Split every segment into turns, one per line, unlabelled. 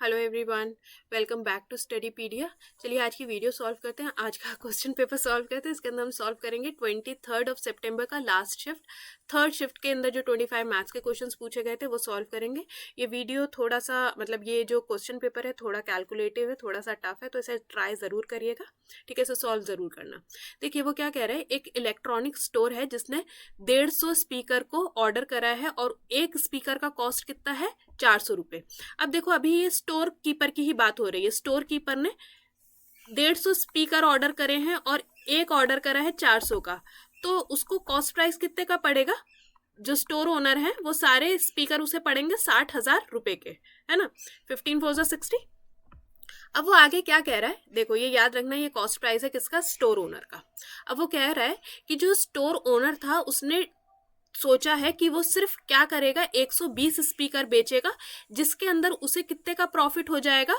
Hello everyone, welcome back to Studypedia. चलिए आज की वीडियो सॉल्व करते हैं। आज का क्वेश्चन पेपर सॉल्व करते हैं। इसके अंदर हम सॉल्व करेंगे 23 सितंबर का लास्ट शिफ्ट, थर्ड शिफ्ट के अंदर जो 25 मैथ्स के क्वेश्चंस पूछे गए थे वो सॉल्व करेंगे। ये वीडियो थोड़ा सा ये जो क्वेश्चन पेपर है थोड़ा कैलकुलेटिव है, थोड़ा सा टफ है, तो इसे ट्राई ज़रूर करिएगा। ठीक है, इसे सॉल्व ज़रूर करना। देखिए वो क्या कह रहा है, एक इलेक्ट्रॉनिक स्टोर है जिसने 150 स्पीकर को ऑर्डर करा है और एक स्पीकर का कॉस्ट कितना है, 400 रुपये। अब देखो अभी ये स्टोर कीपर की ही बात हो रही है। स्टोर कीपर ने 150 स्पीकर ऑर्डर करे हैं और एक ऑर्डर करा है 400 का, तो उसको कॉस्ट प्राइस कितने का पड़ेगा? जो स्टोर ओनर है वो सारे स्पीकर उसे पड़ेंगे 60,000 रुपए के, है ना। 15 4 60। अब वो आगे क्या कह रहा है, देखो ये याद रखना, ये कॉस्ट प्राइस है किसका? स्टोर ओनर का। अब वो कह रहा है कि जो स्टोर ओनर था उसने सोचा है कि वो सिर्फ क्या करेगा, 120 स्पीकर बेचेगा, जिसके अंदर उसे कितने का प्रॉफिट हो जाएगा?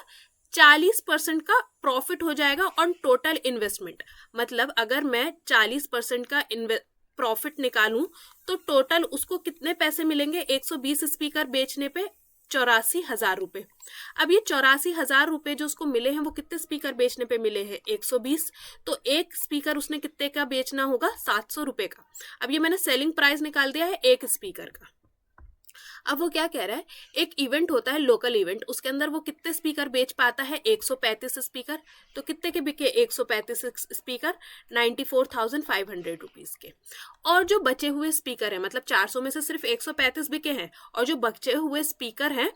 40% का प्रॉफिट हो जाएगा ऑन टोटल इन्वेस्टमेंट। मतलब अगर मैं 40% का प्रॉफिट निकालूं तो टोटल उसको कितने पैसे मिलेंगे 120 स्पीकर बेचने पे? 84,000 रुपए। अब ये 84,000 रुपए जो उसको मिले हैं वो कितने स्पीकर बेचने पे मिले हैं? 120। तो एक स्पीकर उसने कितने का बेचना होगा? 700 रुपए का। अब ये मैंने सेलिंग प्राइस निकाल दिया है एक स्पीकर का। अब वो क्या कह रहा है, एक इवेंट होता है लोकल इवेंट, उसके अंदर वो कितने स्पीकर बेच पाता है? 135 स्पीकर। तो कितने के बिके 135 स्पीकर? 94,500 रुपीज के। और जो बचे हुए स्पीकर है, मतलब 400 में से सिर्फ 135 बिके हैं और जो बचे हुए स्पीकर हैं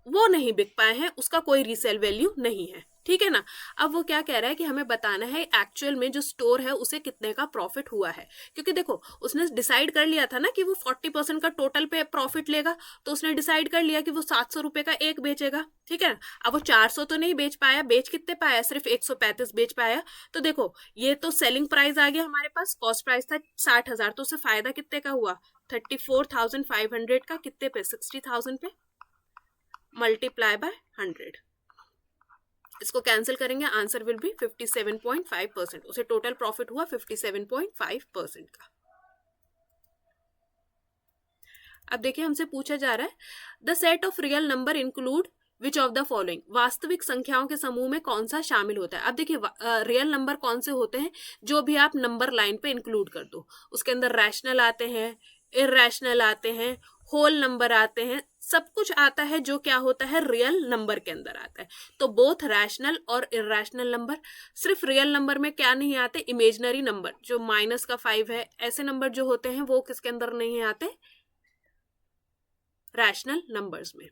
वो नहीं बिक पाए हैं, उसका कोई रीसेल वैल्यू नहीं है। ठीक है ना। अब वो क्या कह रहा है कि हमें बताना है एक्चुअल में जो स्टोर है उसे कितने का प्रॉफिट हुआ है, क्योंकि देखो उसने डिसाइड कर लिया था ना कि वो 40% का टोटल पे प्रॉफिट लेगा, तो उसने डिसाइड कर लिया कि वो 700 रुपए का एक बेचेगा। ठीक है। अब वो 400 तो नहीं बेच पाया, बेच कितने पाया? सिर्फ 135 बेच पाया। तो देखो ये तो सेलिंग प्राइस आ गया हमारे पास, कॉस्ट प्राइस था 60,000, तो उसे फायदा कितने का हुआ? 34,500 का। कितने पे? 60,000 पे, मल्टीप्लाई बाय 100। इसको कैंसिल करेंगे, आंसर विल बी 57.5%। उसे टोटल प्रॉफिट हुआ 57.5% का। अब देखिए हमसे पूछा जा रहा है, the set of real number include which of the following. वास्तविक संख्याओं के समूह में कौन सा शामिल होता है? अब देखिए रियल नंबर कौन से होते हैं? जो भी आप नंबर लाइन पे इंक्लूड कर दो, उसके अंदर रैशनल आते हैं, इरैशनल आते हैं, होल नंबर आते हैं, सब कुछ आता है जो क्या होता है, रियल नंबर के अंदर आता है। तो बोथ रैशनल और इरैशनल नंबर। सिर्फ रियल नंबर में क्या नहीं आते? इमेजिनरी नंबर, जो माइनस का 5 है, ऐसे नंबर जो होते हैं वो किसके अंदर नहीं आते? रैशनल नंबर्स में।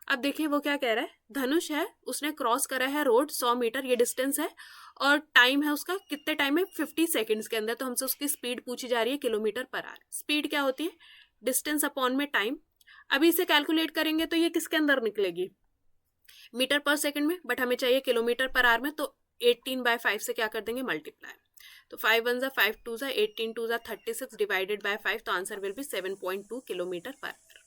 अब देखिए वो क्या कह रहा है, धनुष है, उसने क्रॉस करा है रोड 100 मीटर, ये डिस्टेंस है, और टाइम है उसका, कितने टाइम है? 50 सेकेंड्स के अंदर। तो हमसे उसकी स्पीड पूछी जा रही है किलोमीटर पर आवर। स्पीड क्या होती है? डिस्टेंस अपॉन में टाइम। अभी इसे कैलकुलेट करेंगे तो ये किसके अंदर निकलेगी? मीटर पर सेकेंड में, बट हमें चाहिए किलोमीटर पर आवर में, तो 18/5 से क्या कर देंगे? मल्टीप्लाई। तो 5 1 जा 5 2 जा 18 2 जा 36 डिवाइडेड बाय 5, तो answer will be 7.2 kilometre per hour.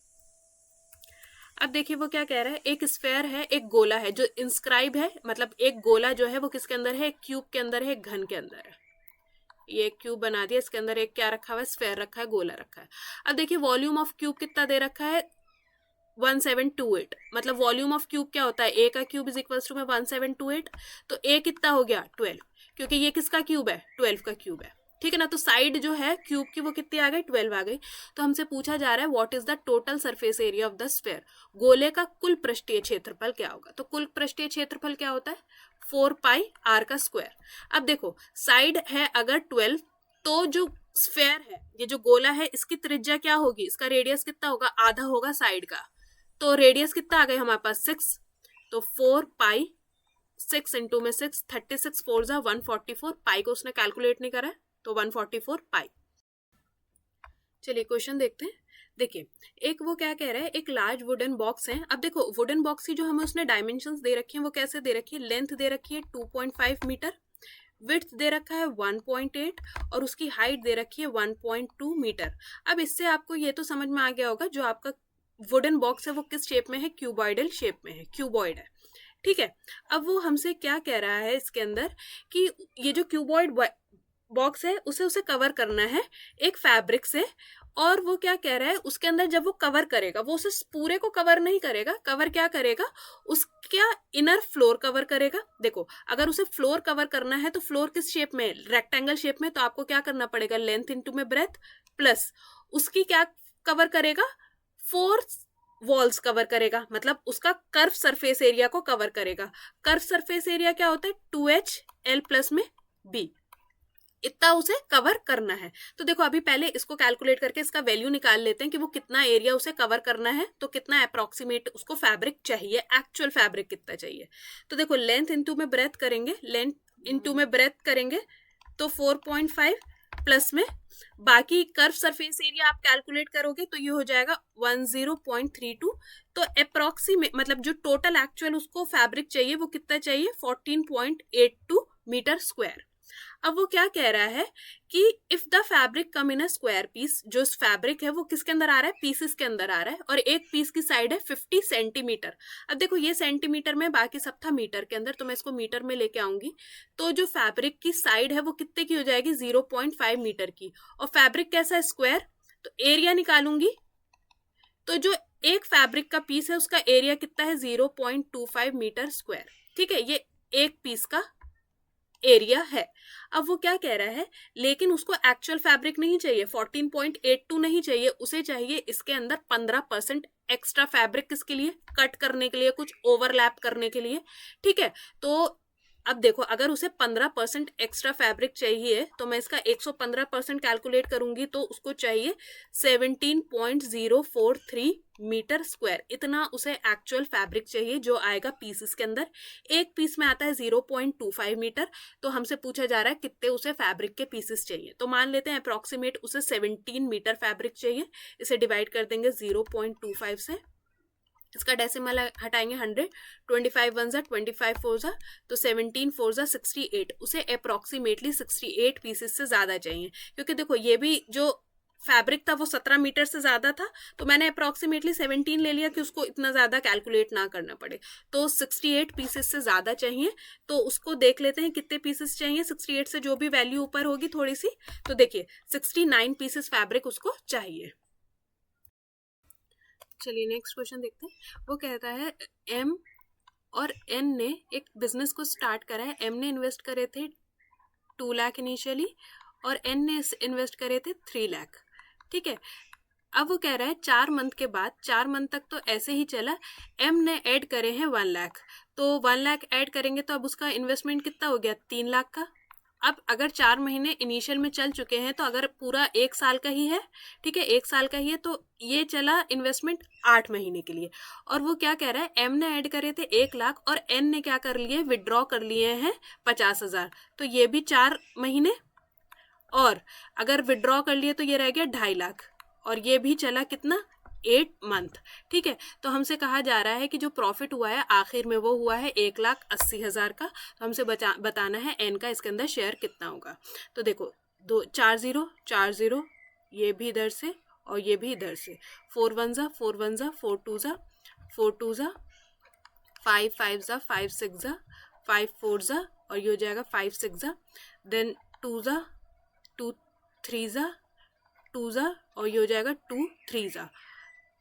अब देखिए वो क्या कह रहा है, एक स्फेयर है, एक गोला है जो इंस्क्राइब है, मतलब एक गोला जो है वो किसके अंदर है? एक क्यूब के अंदर है, एक घन के अंदर है। ये एक क्यूब बना दिया, इसके अंदर एक क्या रखा हुआ है? स्फेयर रखा है, गोला रखा है। अब देखिए वॉल्यूम ऑफ क्यूब कितना दे रखा है? 1728। मतलब वॉल्यूम ऑफ क्यूब क्या होता है? ए का क्यूब इज इक्वल टू में 1728। तो ए कितना हो गया? 12, क्योंकि ये किसका क्यूब है? 12 का क्यूब है। ठीक है ना। तो साइड जो है क्यूब की वो कितनी आ गई? 12 आ गई। तो हमसे पूछा जा रहा है what is the total surface area of the sphere. गोले का कुल पृष्ठीय क्षेत्रफल क्या होगा? तो कुल पृष्ठीय क्षेत्रफल क्या होता है? 4πr का स्क्वायर। अब देखो साइड है अगर 12, तो जो स्फेयर है, ये जो गोला है, इसकी त्रिज्या क्या होगी? इसका रेडियस कितना होगा? आधा होगा साइड का। तो रेडियस कितना आ गया हमारे पास? 6। तो 4π, 6 इंटू में 6, 36 4 जा 144। पाई को उसने कैलकुलेट नहीं करा है, तो 144 पाई। चलिए क्वेश्चन देखते हैं। देखिए एक वो क्या कह रहा है, एक लार्ज वुडन बॉक्स है। अब देखो वुडन बॉक्स की जो हमें उसने डायमेंशंस दे रखी हैं वो कैसे दे रखी है? लेंथ दे रखी है 2.5 मीटर, विड्थ दे रखा है 1.8 और उसकी हाइट दे रखी है 1.2 मीटर। अब इससे आपको ये तो समझ में आ गया होगा जो आपका वुडन बॉक्स है वो किस शेप में है? क्यूबॉइडल शेप में है, क्यूबॉइड है। ठीक है। अब वो हमसे क्या कह रहा है इसके अंदर कि ये जो क्यूबॉइड बॉक्स है उसे कवर करना है एक फैब्रिक से, और वो क्या कह रहा है, उसके अंदर जब वो कवर करेगा, वो उसे पूरे को कवर नहीं करेगा, कवर क्या करेगा, उसका इनर फ्लोर कवर करेगा। देखो अगर उसे फ्लोर कवर करना है तो फ्लोर किस शेप में, रेक्टेंगल शेप में, तो आपको क्या करना पड़ेगा, लेंथ इंटू में ब्रेथ प्लस उसकी क्या कवर करेगा, 4 वॉल्स कवर करेगा, मतलब उसका कर्व सरफेस एरिया को कवर करेगा। कर्व सरफेस एरिया क्या होता है, 2HL प्लस में B, इतना उसे कवर करना है। तो देखो अभी पहले इसको कैलकुलेट करके इसका वैल्यू निकाल लेते हैं कि वो कितना एरिया उसे कवर करना है, तो कितना अप्रोक्सीमेट उसको फैब्रिक चाहिए, एक्चुअल फैब्रिक कितना चाहिए। तो देखो लेंथ इंटू में ब्रेथ करेंगे, लेंथ इंटू में ब्रेथ करेंगे तो 4.5 प्लस में बाकी कर्व सरफेस एरिया आप कैलकुलेट करोगे तो ये हो जाएगा 10.32। तो अप्रोक्सीमेट मतलब जो टोटल एक्चुअल उसको फैब्रिक चाहिए वो कितना चाहिए, 14.82 मीटर स्क्वायर। अब वो क्या कह रहा है कि if the fabric come in a square piece, जो फैब्रिक है वो किसके अंदर आ रहा है, पीसेस के अंदर आ रहा है, और एक पीस की साइड है 50 सेंटीमीटर। अब देखो ये सेंटीमीटर में, बाकी सब था मीटर के अंदर, तो मैं इसको मीटर में लेके आऊंगी। तो जो फैब्रिक की साइड है वो कितने की हो जाएगी, 0.5 मीटर की, और फैब्रिक कैसा है, स्क्वायर, तो एरिया निकालूंगी। तो जो एक फैब्रिक का पीस है उसका एरिया कितना है, 0.25 मीटर स्क्वायर। ठीक है, ये एक पीस का एरिया है। अब वो क्या कह रहा है, लेकिन उसको एक्चुअल फैब्रिक नहीं चाहिए, 14.82 नहीं चाहिए, उसे चाहिए इसके अंदर 15% एक्स्ट्रा फैब्रिक, किसके लिए, कट करने के लिए, कुछ ओवरलैप करने के लिए। ठीक है, तो अब देखो अगर उसे 15% एक्स्ट्रा फैब्रिक चाहिए तो मैं इसका 115% कैलकुलेट करूंगी तो उसको चाहिए 17.043 मीटर स्क्वायर। इतना उसे एक्चुअल फैब्रिक चाहिए जो आएगा पीसेस के अंदर। एक पीस में आता है 0.25 मीटर, तो हमसे पूछा जा रहा है कितने उसे फैब्रिक के पीसेस चाहिए। तो मान लेते हैं अप्रोक्सीमेट उसे 17 मीटर फैब्रिक चाहिए। इसे डिवाइड कर देंगे 0.25 से, इसका डेसिमल हटाएंगे 100, 25 वन जा 25 फोर जा, तो 17 फोर जा 68। उसे अप्रोक्सीमेटली 68 पीसेस से ज्यादा चाहिए, क्योंकि देखो ये भी जो फैब्रिक था वो 17 मीटर से ज्यादा था, तो मैंने अप्रोक्सीमेटली 17 ले लिया कि उसको इतना ज्यादा कैलकुलेट ना करना पड़े। तो 68 पीसेस से ज्यादा चाहिए, तो उसको देख लेते हैं कितने पीसेस चाहिए। 68 से जो भी वैल्यू ऊपर होगी थोड़ी सी, तो देखिए 69 पीसेस फैब्रिक उसको चाहिए। चलिए नेक्स्ट क्वेश्चन देखते हैं। वो कहता है एम और एन ने एक बिजनेस को स्टार्ट करा है। एम ने इन्वेस्ट करे थे 2 लाख इनिशियली और एन ने इन्वेस्ट करे थे 3 लाख। ठीक है, अब वो कह रहा है 4 मंथ के बाद, 4 मंथ तक तो ऐसे ही चला, एम ने ऐड करे हैं 1 लाख, तो 1 लाख ऐड करेंगे तो अब उसका इन्वेस्टमेंट कितना हो गया, 3 लाख का। अब अगर 4 महीने इनिशियल में चल चुके हैं तो अगर पूरा 1 साल का ही है, ठीक है 1 साल का ही है, तो ये चला इन्वेस्टमेंट 8 महीने के लिए। और वो क्या कह रहा है, एम ने ऐड करे थे 1 लाख और एन ने क्या कर लिए, विड्रॉ कर लिए हैं 50,000, तो ये भी 4 महीने, और अगर विड्रॉ कर लिए तो ये रह गया 2.5 लाख, और ये भी चला कितना, 8 मंथ। ठीक है, तो हमसे कहा जा रहा है कि जो प्रॉफिट हुआ है आखिर में वो हुआ है 1,80,000 का। तो हमसे बताना है एन का इसके अंदर शेयर कितना होगा। तो देखो 4 0, ये भी इधर से और ये भी इधर से, 4 1 जा 4 1 जा 4 2 जा 4 2 जा 5 5 जा 5 6 जा 5 4 जा, और ये हो जाएगा 5 6 जा, देन 2 जा 2 3 जा 2 जा, और ये हो जाएगा 2 3 जा।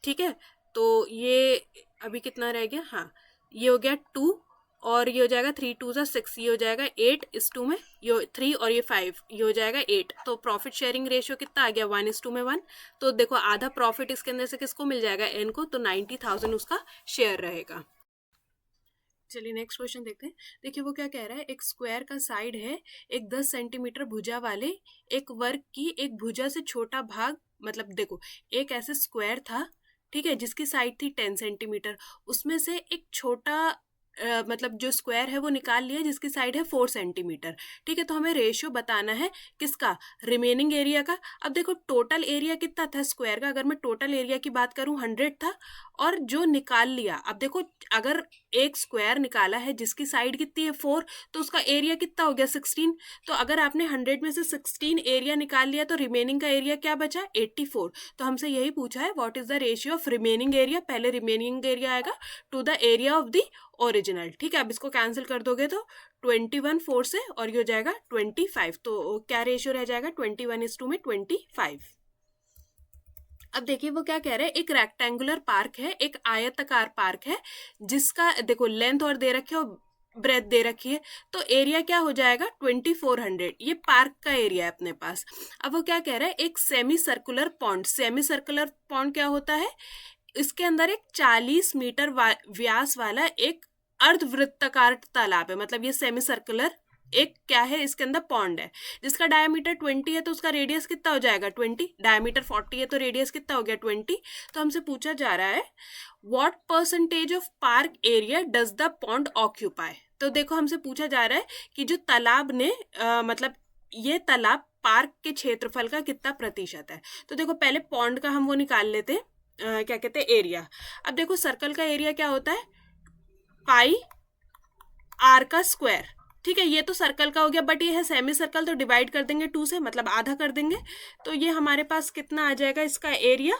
ठीक है, तो ये अभी कितना रह गया, हाँ ये हो गया 2, और ये हो जाएगा 3 2 जा 6, ये हो जाएगा 8:2 में, ये 3 और ये 5, ये हो जाएगा 8। तो प्रॉफिट शेयरिंग रेशियो कितना आ गया, 1:2 में 1। तो देखो आधा प्रॉफिट इसके अंदर से किसको मिल जाएगा, एन को, तो 90,000 उसका शेयर रहेगा। चलिए नेक्स्ट क्वेश्चन देखते हैं। देखिए वो क्या कह रहा है, एक स्क्वायर का साइड है, एक 10 सेंटीमीटर भुजा वाले एक वर्ग की एक भुजा से छोटा भाग, मतलब देखो एक ऐसे स्क्वायर था, ठीक है, जिसकी साइड थी 10 सेंटीमीटर, उसमें से एक छोटा मतलब जो स्क्वायर है वो निकाल लिया जिसकी साइड है 4 सेंटीमीटर। ठीक है, तो हमें रेशियो बताना है किसका, रिमेनिंग एरिया का। अब देखो टोटल एरिया कितना था स्क्वायर का, अगर मैं टोटल एरिया की बात करूं 100 था, और जो निकाल लिया, अब देखो अगर एक स्क्वायर निकाला है जिसकी साइड कितनी है 4, तो उसका एरिया कितना हो गया 16। तो अगर आपने 100 में से 16 एरिया निकाल लिया तो रिमेनिंग का एरिया क्या बचा, 84। तो हमसे यही पूछा है what is the ratio of remaining area. पहले रिमेनिंग एरिया आएगा to the area of the original. ठीक है, अब इसको कैंसिल कर दोगे तो 21 4 से, और ये हो जाएगा 25। तो क्या रेशियो रह जाएगा, 21:25। अब देखिए वो क्या कह रहे हैं, एक रेक्टेंगुलर पार्क है, एक आयताकार पार्क है, जिसका देखो लेंथ और दे रखी है और ब्रेथ दे रखी है, तो एरिया क्या हो जाएगा 2400, ये पार्क का एरिया है अपने पास। अब वो क्या कह रहा है, एक semi circular pond, semi circular pond क्या होता है, इसके अंदर एक 40 मीटर व्यास वाला एक अर्धवृत्ताकार तालाब है, मतलब ये सेमी सर्कुलर एक क्या है, इसके अंदर पॉन्ड है, जिसका डायमीटर 20 है, तो उसका रेडियस कितना हो जाएगा 20, डायमीटर 40 है तो रेडियस कितना हो गया 20। तो हमसे पूछा जा रहा है what percentage of park area does the pond occupy. तो देखो हमसे पूछा जा रहा है कि जो तालाब ने मतलब ये तालाब पार्क के क्षेत्रफल का कितना प्रतिशत है। तो देखो पहले पॉन्ड का हम वो निकाल लेते हैं, क्या कहते हैं एरिया। अब देखो सर्कल का एरिया क्या होता है, पाई आर का स्क्वायर, ठीक है, ये तो सर्कल का हो गया, बट ये है सेमी सर्कल तो डिवाइड कर देंगे 2 से, मतलब आधा कर देंगे, तो ये हमारे पास कितना आ जाएगा इसका एरिया,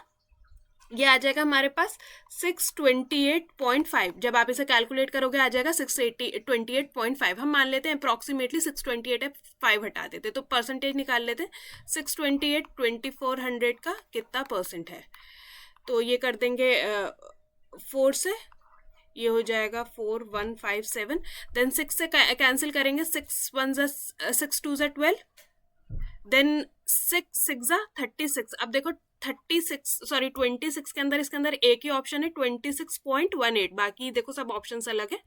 ये आ जाएगा हमारे पास 628.5। जब आप इसे कैलकुलेट करोगे आ जाएगा 628.5। हम मान लेते हैं अप्रॉक्सीमेटली 628 है, 5 हटा देते तो परसेंटेज निकाल लेते हैं। 628 2400 का कितना परसेंट है, तो ये कर देंगे 4 से, ये हो जाएगा 4157, देन 6 से कैंसिल करेंगे, 6 1 6 2 12, देन 6 6 36। अब देखो 26 के अंदर इसके अंदर एक ही ऑप्शन है 26.18, बाकी देखो सब ऑप्शन अलग है,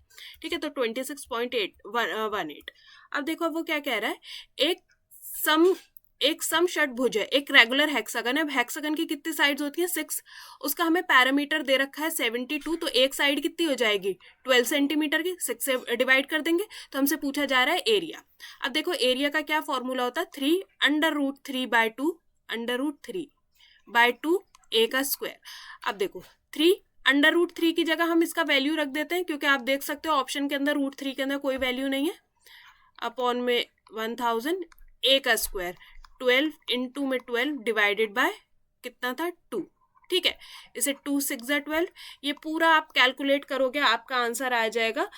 ठीक है, तो 26.18। अब देखो वो क्या कह रहा है, एक सम षटभुज है, एक रेगुलर हेक्सागन है। हेक्सागन की कितनी साइड्स होती है 6, उसका हमें पैरामीटर दे रखा है 72, तो एक साइड कितनी हो जाएगी 12 सेंटीमीटर की, 6 से डिवाइड कर देंगे। तो हमसे पूछा जा रहा है एरिया। अब देखो एरिया का क्या फॉर्मूला होता है, 3√3/2 √3/2 a का स्क्वायर। अब देखो 3√3 की जगह हम इसका वैल्यू रख देते हैं, क्योंकि आप देख सकते हो ऑप्शन के अंदर √3 के अंदर कोई वैल्यू नहीं है, अपॉन में 1000 a का स्क्वायर, 12 इंटू में 12 डिवाइडेड बाय कितना था 2, ठीक है, इसे 2 6 12, ये पूरा आप कैलकुलेट करोगे आपका आंसर आ जाएगा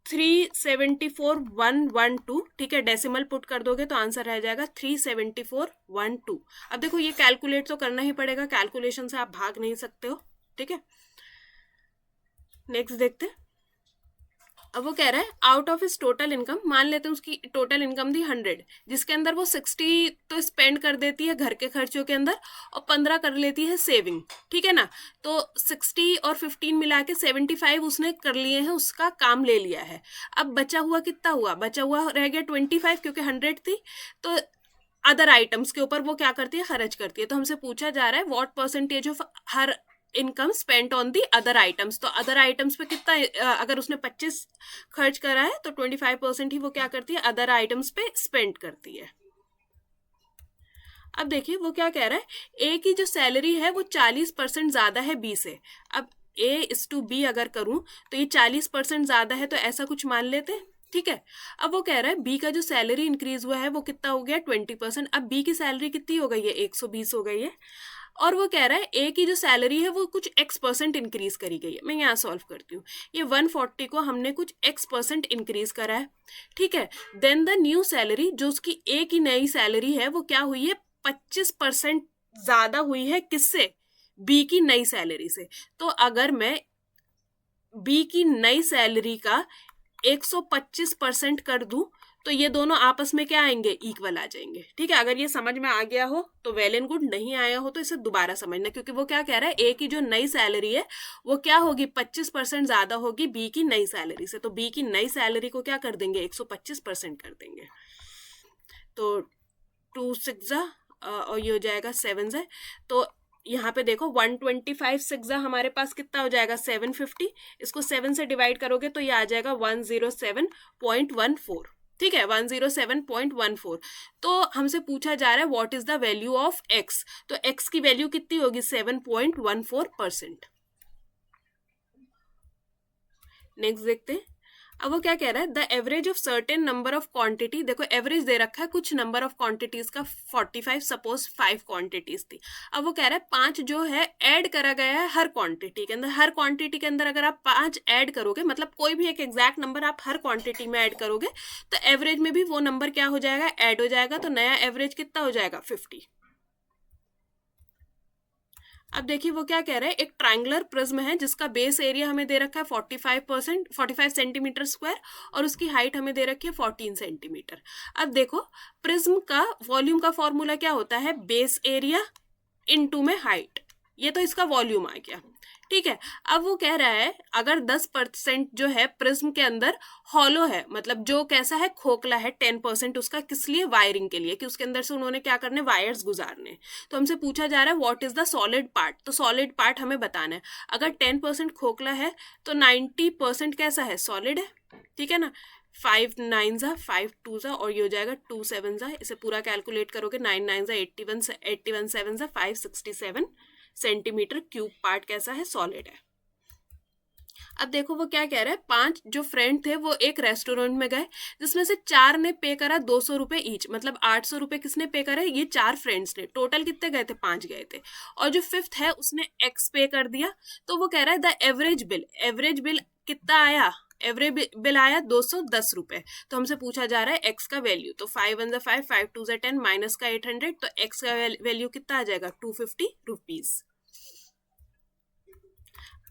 374,112, ठीक है, डेसिमल पुट कर दोगे तो आंसर रह जाएगा 374,112। अब देखो ये कैलकुलेट तो करना ही पड़ेगा, कैलकुलेशन से आप भाग नहीं सकते हो, ठीक है। नेक्स्ट देखते हैं। अब वो कह रहा है आउट ऑफ इस टोटल इनकम, मान लेते हैं उसकी टोटल इनकम थी 100, जिसके अंदर वो 60 तो स्पेंड कर देती है घर के खर्चों के अंदर और 15 कर लेती है सेविंग, ठीक है ना, तो 60 और 15 मिला के 75 उसने कर लिए हैं, उसका काम ले लिया है। अब बचा हुआ कितना हुआ, बचा हुआ रह गया 25, क्योंकि 100 थी, तो अदर आइटम्स के ऊपर वो क्या करती है, खर्च करती है। तो हमसे पूछा जा रहा है what percentage of her income spent on the other items. तो अदर आइटम्स पे कितना, अगर उसने 25 खर्च करा है तो 25% ही वो क्या करती है, अदर आइटम्स पे स्पेंड करती है। अब देखिए वो क्या कह रहा है, ए की जो सैलरी है वो 40% ज्यादा है बी से। अब A/B अगर करूं तो ये 40% ज्यादा है, तो ऐसा कुछ मान लेते हैं, ठीक है। अब वो कह रहा है बी का जो सैलरी इंक्रीज हुआ है वो कितना हो गया 20%। अब बी की सैलरी कितनी हो गई है 120 हो गई है, और वो कह रहा है ए की जो सैलरी है वो कुछ x% इंक्रीज करी गई है। मैं यहाँ सॉल्व करती हूँ, ये 140 को हमने कुछ x% इंक्रीज करा है, ठीक है। देन द न्यू सैलरी, जो उसकी ए की नई सैलरी है वो क्या हुई है 25% ज्यादा हुई है, किससे, बी की नई सैलरी से। तो अगर मैं बी की नई सैलरी का 125% कर दूं तो ये दोनों आपस में क्या आएंगे, इक्वल आ जाएंगे, ठीक है। अगर ये समझ में आ गया हो तो वेल एंड गुड, नहीं आया हो तो इसे दोबारा समझना, क्योंकि वो क्या कह रहा है ए की जो नई सैलरी है वो क्या होगी 25% ज्यादा होगी बी की नई सैलरी से, तो बी की नई सैलरी को क्या कर देंगे 125% कर देंगे। तो 2 6 और ये हो जाएगा 7 है, तो यहाँ पे देखो 125 6 हमारे पास कितना हो जाएगा 750, इसको 7 से डिवाइड करोगे तो ये आ जाएगा 107.14, ठीक है, 107.14। तो हमसे पूछा जा रहा है what is the value of x, तो एक्स की वैल्यू कितनी होगी 7.14%। नेक्स्ट देखते हैं। अब वो क्या कह रहा है, the average of certain number of quantity, देखो एवरेज दे रखा है कुछ नंबर ऑफ क्वांटिटीज का 45, सपोज 5 क्वांटिटीज थी। अब वो कह रहा है 5 जो है ऐड करा गया है हर क्वांटिटी के अंदर, हर क्वांटिटी के अंदर अगर आप 5 ऐड करोगे, मतलब कोई भी एक एग्जैक्ट नंबर आप हर क्वांटिटी में ऐड करोगे तो एवरेज में भी वो नंबर क्या हो जाएगा, ऐड हो जाएगा, तो नया एवरेज कितना हो जाएगा 50। अब देखिए वो क्या कह रहा है, एक ट्रायंगुलर प्रिज्म है जिसका बेस एरिया हमें दे रखा है 45 सेंटीमीटर स्क्वायर और उसकी हाइट हमें दे रखी है 14 सेंटीमीटर। अब देखो प्रिज्म का वॉल्यूम का फॉर्मूला क्या होता है, बेस एरिया इनटू में हाइट, ये तो इसका वॉल्यूम आ गया, ठीक है। अब वो कह रहा है अगर 10% जो है प्रिज्म के अंदर हॉलो है, मतलब जो कैसा है, खोखला है, 10% उसका किस लिए, वायरिंग के लिए, कि उसके अंदर से उन्होंने क्या करने, वायर्स गुजारने। तो हमसे पूछा जा रहा है what is the solid part, तो सॉलिड पार्ट हमें बताना है। अगर 10% खोखला है तो 90% कैसा है, सॉलिड है, ठीक है ना। 5 9 जा 5 2 जा और ये हो जाएगा 2 7 जा, इसे पूरा कैलकुलेट करोगे 9 9 जा 81 7 जा 567 सेंटीमीटर क्यूब पार्ट कैसा है, सॉलिड है। अब देखो वो क्या कह रहा है, 5 जो फ्रेंड थे वो एक रेस्टोरेंट में गए जिसमें से 4 ने पे करा 200 रुपए ईच, मतलब 800 रुपए किसने पे करे, ये 4 फ्रेंड्स ने, टोटल कितने गए थे, 5 गए थे, और जो 5th है उसने एक्स पे कर दिया। तो वो कह रहा है द एवरेज बिल कितना आया, एवरेज बिल आया 210 रुपए। तो हमसे पूछा जा रहा है एक्स का वैल्यू, तो 5 1 5 5 2 10 माइनस का 800, तो एक्स का वैल्यू कितना आ जाएगा, 250 रुपीज।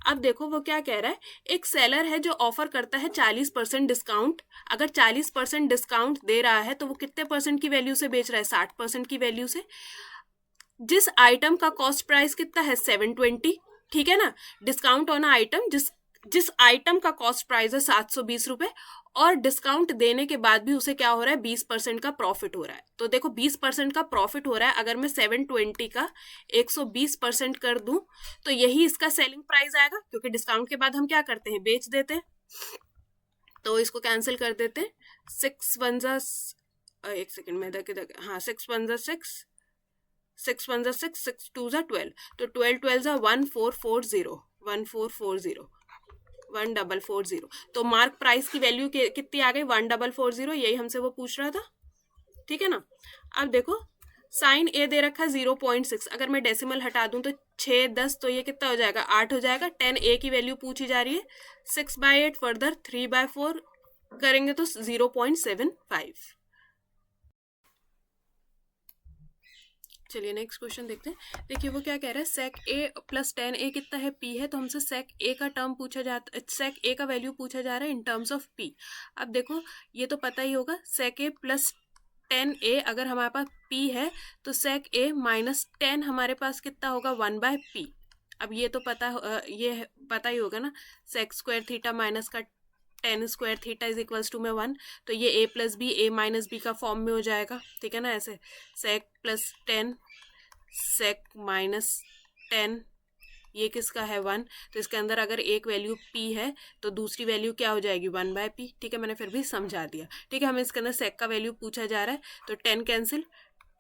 अब देखो वो क्या कह रहा है, एक सेलर है जो ऑफर करता है 40% डिस्काउंट। अगर 40% डिस्काउंट दे रहा है तो वो कितने परसेंट की वैल्यू से बेच रहा है, 60% की वैल्यू से। जिस आइटम का कॉस्ट प्राइस कितना है, 720, ठीक है ना। डिस्काउंट ऑन आइटम, जिस आइटम का कॉस्ट प्राइस है 720 रुपए, और डिस्काउंट देने के बाद भी उसे क्या हो रहा है, 20% का प्रॉफिट हो रहा है। तो देखो 20% का प्रॉफिट हो रहा है, अगर मैं 720 का 120% कर दूं तो यही इसका सेलिंग प्राइस आएगा, क्योंकि डिस्काउंट के बाद हम क्या करते हैं, बेच देते हैं। तो इसको कैंसिल कर देते हैं, 6 1 जा, एक सेकेंड में हाँ 6 1 जा 6 6 1 जा 6 6 2 जा 12, तो 12 12 जा 1440 1440 1440। तो मार्क प्राइस की वैल्यू कितनी आ गई, 1440, यही हमसे वो पूछ रहा था, ठीक है ना। अब देखो साइन ए दे रखा 0.6, अगर मैं डेसिमल हटा दूं तो 6 10, तो ये कितना हो जाएगा, 8 हो जाएगा। 10 ए की वैल्यू पूछी जा रही है, 6/8 फर्दर 3/4 करेंगे तो 0.75। चलिए नेक्स्ट क्वेश्चन देखते हैं। देखिए वो क्या कह रहा है, सेक ए प्लस 10 ए कितना है, पी है। तो हमसे सेक ए का टर्म पूछा जाता, सेक ए का वैल्यू पूछा जा रहा है इन टर्म्स ऑफ पी। अब देखो ये तो पता ही होगा, सेक ए प्लस 10 ए अगर हमारे पास पी है तो सेक ए माइनस 10 हमारे पास कितना होगा, 1/p। अब ये तो ये पता ही होगा ना, सेक स्क्वायर थीटा माइनस का 10 square theta is equals to में 1, तो ये a plus B A minus B का फॉर्म में हो जाएगा, ठीक है ना। ऐसे सेक प्लस 10 सेक माइनस 10, ये किसका है 1, तो इसके अंदर अगर एक वैल्यू p है तो दूसरी वैल्यू क्या हो जाएगी, 1/p, ठीक है। मैंने फिर भी समझा दिया, ठीक है। हमें इसके अंदर सेक का वैल्यू पूछा जा रहा है, तो 10 cancel,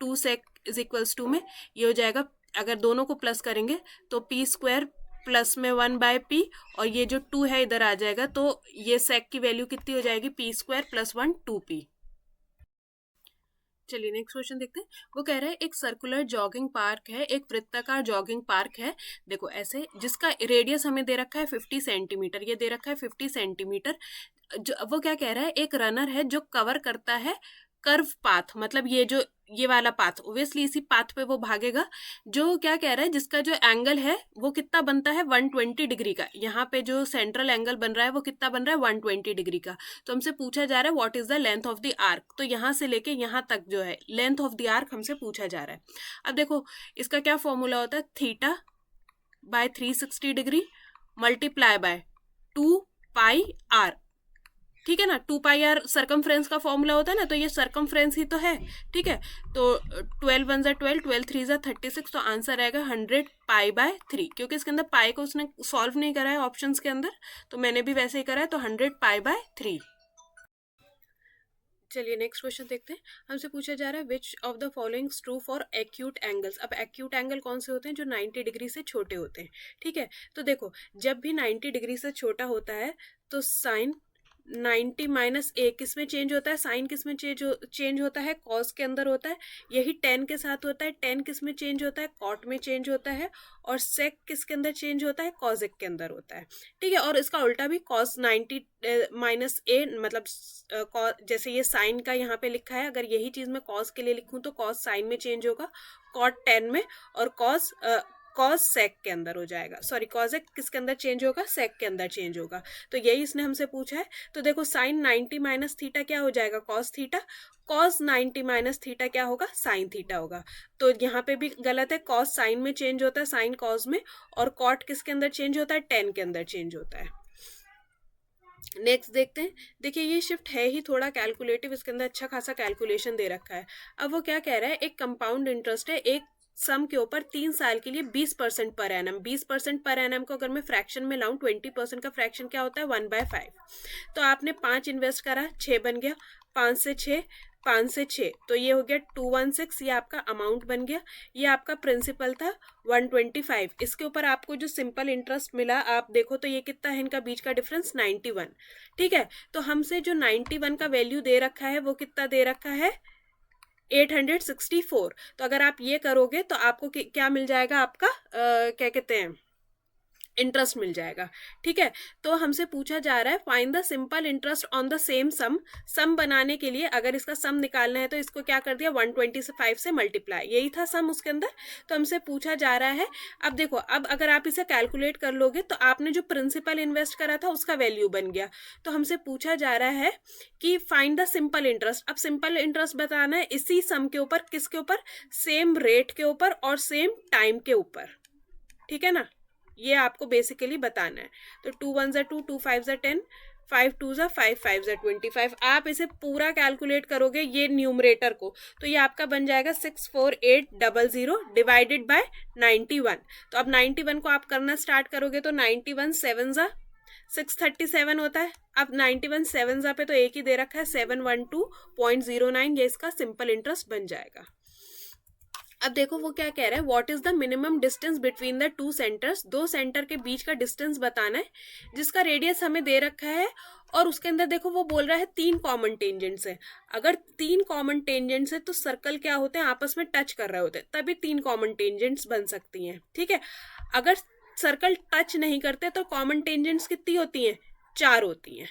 2 sec is equals to में ये हो जाएगा, अगर दोनों को प्लस करेंगे तो p स्क्वायर प्लस में 1/p, और ये जो 2 है इधर आ जाएगा, तो ये सेक की वैल्यू कितनी हो जाएगी, p स्क्वायर प्लस 1 2p। चलिए नेक्स्ट क्वेश्चन देखते हैं। वो कह रहा है एक सर्कुलर जॉगिंग पार्क है, एक वृत्ताकार जॉगिंग पार्क है, देखो ऐसे, जिसका रेडियस हमें दे रखा है 50 सेंटीमीटर, ये दे रखा है 50 सेंटीमीटर। वो क्या कह रहा है, एक रनर है जो कवर करता है कर्व पाथ, मतलब ये वाला पाथ, ओब्वियसली इसी पाथ पे वो भागेगा। जो क्या कह रहा है, जिसका जो एंगल है वो कितना बनता है, 120 डिग्री का। यहाँ पे जो सेंट्रल एंगल बन रहा है वो कितना बन रहा है, 120 डिग्री का। तो हमसे पूछा जा रहा है what is the length of the arc, तो यहाँ से लेके यहाँ तक जो है लेंथ ऑफ द आर्क हमसे पूछा जा रहा है। अब देखो इसका क्या फॉर्मूला होता है, theta by 360 degree multiply by 2πr, ठीक है ना। 2πr सर्कमफ्रेंस का फॉर्मूला होता है ना, तो ये सर्कमफ्रेंस ही तो है, ठीक है। तो 12 1 जा 12 12 3 जा 36, तो आंसर आएगा 100π/3, क्योंकि इसके अंदर पाई को उसने सॉल्व नहीं करा है ऑप्शंस के अंदर, तो मैंने भी वैसे ही करा है, तो 100π/3। चलिए नेक्स्ट क्वेश्चन देखते हैं। हमसे पूछा जा रहा है which of the followings true for acute angles. अब एक्यूट एंगल कौन से होते हैं, जो 90 डिग्री से छोटे होते हैं, ठीक है। तो देखो जब भी 90 डिग्री से छोटा होता है तो साइन 90 माइनस ए किस में चेंज होता है, साइन किस में चेंज होता है, कॉस के अंदर होता है। यही टेन के साथ होता है, टेन किस में चेंज होता है, कॉट में चेंज होता है। और सेक किसके अंदर चेंज होता है, कॉसेक के अंदर होता है, ठीक है। और इसका उल्टा भी, कॉस 90 माइनस ए, मतलब जैसे ये साइन का यहाँ पे लिखा है, अगर यही चीज मैं कॉस के लिए लिखूं तो कॉस साइन में चेंज होगा, कॉट 10 में, और कॉस कॉज सेक के अंदर हो जाएगा, सॉरी कॉज एक किसके अंदर चेंज होगा, सेक के अंदर चेंज होगा। तो यही इसने हमसे पूछा है। तो देखो साइन 90 माइनस थीटा क्या हो जाएगा, cos theta, cos 90 minus theta क्या होगा, साइन थीटा होगा। तो यहाँ पे भी गलत है, कॉस साइन में चेंज होता है, साइन कॉस में, और कॉट किसके अंदर चेंज होता है, टेन के अंदर चेंज होता है। नेक्स्ट देखते हैं। देखिए ये शिफ्ट है ही थोड़ा कैलकुलेटिव, इसके अंदर अच्छा खासा कैलकुलेशन दे रखा है। अब वो क्या कह रहा है, एक कंपाउंड इंटरेस्ट है एक सम के ऊपर 3 साल के लिए 20% पर एनम। 20% पर एनम को अगर मैं फ्रैक्शन में लाऊं, 20% का फ्रैक्शन क्या होता है, 1/5। तो आपने 5 इन्वेस्ट करा, 6 बन गया, 5 से 6, 5 से 6, तो ये हो गया 216, ये आपका अमाउंट बन गया। ये आपका प्रिंसिपल था 125। इसके ऊपर आपको जो सिंपल इंटरेस्ट मिला, आप देखो तो ये कितना है इनका बीच का डिफरेंस, 91। ठीक है, तो हमसे जो 91 का वैल्यू दे रखा है वो कितना दे रखा है, 864। तो अगर आप ये करोगे तो आपको क्या मिल जाएगा, आपका क्या कहते हैं, इंटरेस्ट मिल जाएगा। ठीक है, तो हमसे पूछा जा रहा है find the simple interest on the same sum. Sum बनाने के लिए अगर इसका सम निकालना है तो इसको क्या कर दिया, 125 से मल्टीप्लाई, यही था सम उसके अंदर। तो हमसे पूछा जा रहा है, अब देखो, अब अगर आप इसे कैलकुलेट कर लोगे तो आपने जो प्रिंसिपल इन्वेस्ट करा था उसका वैल्यू बन गया। तो हमसे पूछा जा रहा है कि फाइंड द सिंपल इंटरेस्ट। अब सिंपल इंटरेस्ट बताना है इसी सम के ऊपर, किसके ऊपर, सेम रेट के ऊपर और सेम टाइम के ऊपर। ठीक है ना, ये आपको बेसिकली बताना है। तो 2 1 2, 2 5 10, 5 2 5 5 25। आप इसे पूरा कैलकुलेट करोगे ये न्यूमरेटर को, तो ये आपका बन जाएगा 64800 डिवाइडेड बाय 91। तो अब 91 को आप करना स्टार्ट करोगे तो 91 7 637 होता है। अब 91 7 पे तो एक ही दे रखा है 712.09, ये इसका सिंपल इंटरेस्ट बन जाएगा। अब देखो वो क्या कह रहा है, what is the minimum distance between the two centres. दो सेंटर के बीच का डिस्टेंस बताना है जिसका रेडियस हमें दे रखा है, और उसके अंदर देखो वो बोल रहा है 3 कॉमन टेंजेंट्स है। अगर 3 कॉमन टेंजेंट्स है तो सर्कल क्या होते हैं, आपस में टच कर रहे होते हैं, तभी 3 कॉमन टेंजेंट्स बन सकती हैं। ठीक है, अगर सर्कल टच नहीं करते तो कॉमन टेंजेंट्स कितनी होती हैं, 4 होती हैं।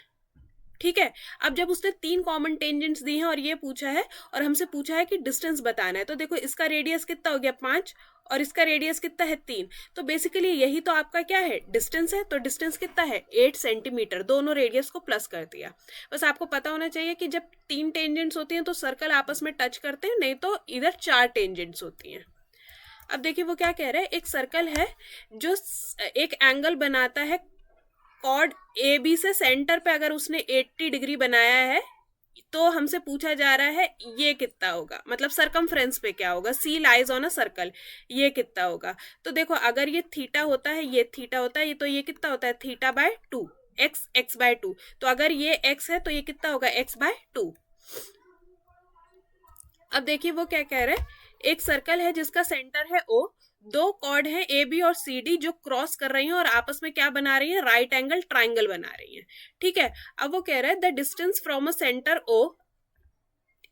ठीक है, अब जब उसने 3 कॉमन टेंजेंट्स दी हैं और ये पूछा है और हमसे पूछा है कि डिस्टेंस बताना है, तो देखो इसका रेडियस कितना हो गया 5 और इसका रेडियस कितना है 3। तो बेसिकली यही तो आपका क्या है, डिस्टेंस है। तो डिस्टेंस कितना है, 8 सेंटीमीटर। दोनों रेडियस को प्लस कर दिया। बस आपको पता होना चाहिए कि जब 3 टेंजेंट्स होती हैं तो सर्कल आपस में टच करते हैं, नहीं तो इधर 4 टेंजेंट्स होती हैं। अब देखिए वो क्या कह रहे हैं, एक सर्कल है जो एक एंगल बनाता है कॉर्ड ए बी से सेंटर पे, अगर उसने 80 डिग्री बनाया है तो हमसे पूछा जा रहा है ये कितना होगा, मतलब सरकमफ्रेंस पे क्या होगा, C lies on a circle, ये कितना होगा। तो देखो अगर ये थीटा होता है, ये थीटा होता है, ये तो ये कितना होता है, थीटा बाय 2, एक्स बाय 2। तो अगर ये एक्स है तो ये कितना होगा, एक्स बाय 2। अब देखिए वो क्या कह रहे हैं, एक सर्कल है जिसका सेंटर है ओ, 2 कॉर्ड हैं ए बी और सी डी जो क्रॉस कर रही हैं और आपस में क्या बना रही हैं, राइट एंगल ट्राइंगल बना रही हैं। ठीक है, अब वो कह रहा है the distance from a centre O,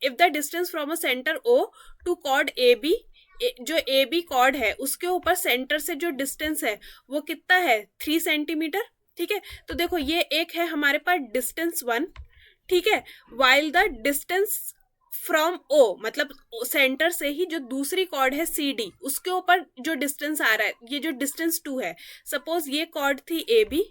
if the distance from a centre O to chord A B, जो ए बी कॉर्ड है उसके ऊपर सेंटर से जो डिस्टेंस है वो कितना है, 3 सेंटीमीटर। ठीक है, तो देखो ये एक है हमारे पास डिस्टेंस 1। ठीक है, while the distance from O, मतलब सेंटर से ही जो दूसरी कॉर्ड है सी डी, उसके ऊपर जो डिस्टेंस आ रहा है, ये जो डिस्टेंस 2 है। सपोज ये कॉर्ड थी ए बी,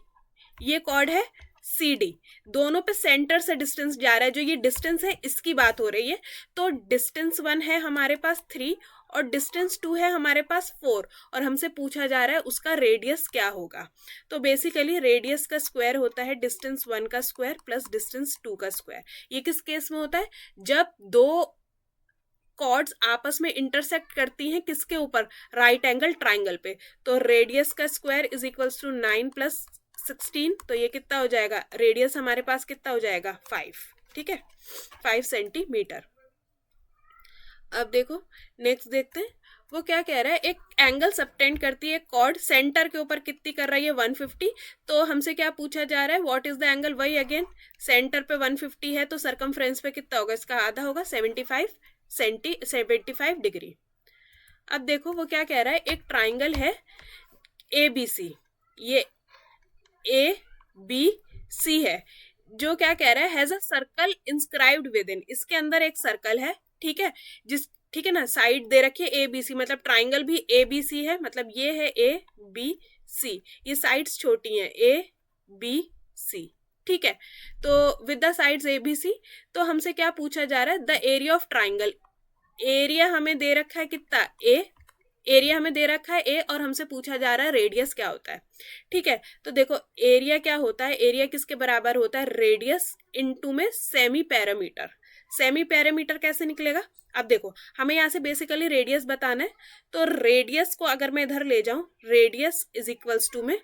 ये कॉर्ड है सी डी, दोनों पे सेंटर से डिस्टेंस जा रहा है, जो ये डिस्टेंस है इसकी बात हो रही है। तो डिस्टेंस 1 है हमारे पास 3 और डिस्टेंस 2 है हमारे पास 4, और हमसे पूछा जा रहा है उसका रेडियस क्या होगा। तो बेसिकली रेडियस का स्क्वायर होता है डिस्टेंस 1 का स्क्वायर प्लस डिस्टेंस 2 का स्क्वायर। ये किस केस में होता है, जब 2 कॉर्ड्स आपस में इंटरसेक्ट करती हैं किसके ऊपर, राइट एंगल ट्राइंगल पे। तो रेडियस का square is equals to 9 plus 16, तो ये कितना हो जाएगा, रेडियस हमारे पास कितना हो जाएगा, 5। ठीक है, 5 सेंटीमीटर। अब देखो नेक्स्ट देखते हैं, वो क्या कह रहा है, एक एंगल सबटेंड करती है कॉर्ड सेंटर के ऊपर कितनी कर रही है, 150। तो हमसे क्या पूछा जा रहा है, व्हाट इज द एंगल, वही अगेन सेंटर पे 150 है तो सरकमफ्रेंस पे कितना होगा, इसका आधा होगा 75 डिग्री। अब देखो वो क्या कह रहा है, एक ट्राइंगल है ए बी सी, ये ए बी सी है, जो क्या कह रहा है, has a circle inscribed with in, इसके अंदर एक सर्कल है। ठीक है, जिस ठीक है ना, साइड दे रखी है ए बी सी, मतलब ट्राइंगल भी ए बी सी है, मतलब ये है ए बी सी, ये साइड्स छोटी हैं ए बी सी, ठीक है। तो with the sides A B C, तो हमसे क्या पूछा जा रहा है, the area of triangle, area हमें दे रखा है कितना ए, एरिया हमें दे रखा है ए, और हमसे पूछा जा रहा है रेडियस क्या होता है, ठीक है। तो देखो एरिया क्या होता है, एरिया किसके बराबर होता है, रेडियस इनटू में सेमी पैरामीटर। सेमी पैरामीटर कैसे निकलेगा, अब देखो हमें यहाँ से बेसिकली रेडियस बताना है, तो रेडियस को अगर मैं इधर ले जाऊं, रेडियस इज इक्वल्स टू में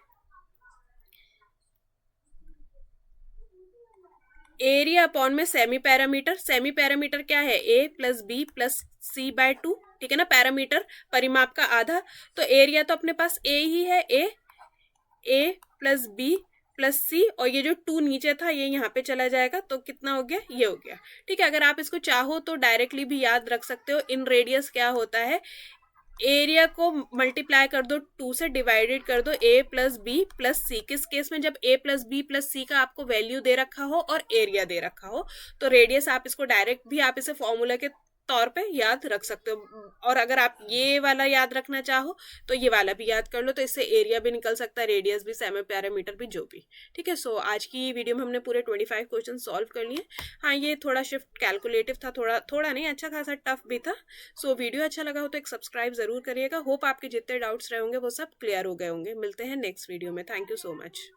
एरिया अपॉन में सेमी पैरामीटर, सेमी पैरामीटर क्या है ए प्लस बी प्लस सी बाय 2, ठीक है ना, पैरामीटर परिमाप का आधा, तो एरिया तो अपने पास ए ही है, ए प्लस बी प्लस सी, और ये जो 2 नीचे था ये यहाँ पे चला जाएगा, तो कितना हो गया, ये हो गया, ठीक है। अगर आप इसको चाहो तो डायरेक्टली भी याद रख सकते हो, इन रेडियस क्या होता है, एरिया को मल्टीप्लाई कर दो 2 से, डिवाइडेड कर दो ए प्लस बी प्लस सी, किस केस में, जब ए प्लस बी प्लस सी का आपको वैल्यू दे रखा हो और एरिया दे रखा हो, तो रेडियस आप इसको डायरेक्ट भी आप इसे फॉर्मूला के तौर पे याद रख सकते हो, और अगर आप ये वाला याद रखना चाहो तो ये वाला भी याद कर लो, तो इससे एरिया भी निकल सकता है, रेडियस भी, सेमी पैरामीटर भी, जो भी, ठीक है। सो आज की वीडियो में हमने पूरे 25 क्वेश्चन सॉल्व कर लिए। हाँ ये थोड़ा शिफ्ट कैलकुलेटिव था, थोड़ा नहीं, अच्छा खासा टफ भी था। सो वीडियो अच्छा लगा हो तो एक सब्सक्राइब जरूर करिएगा। होप आपके जितने डाउट्स रहे होंगे वो सब क्लियर हो गए होंगे। मिलते हैं नेक्स्ट वीडियो में। Thank you so much.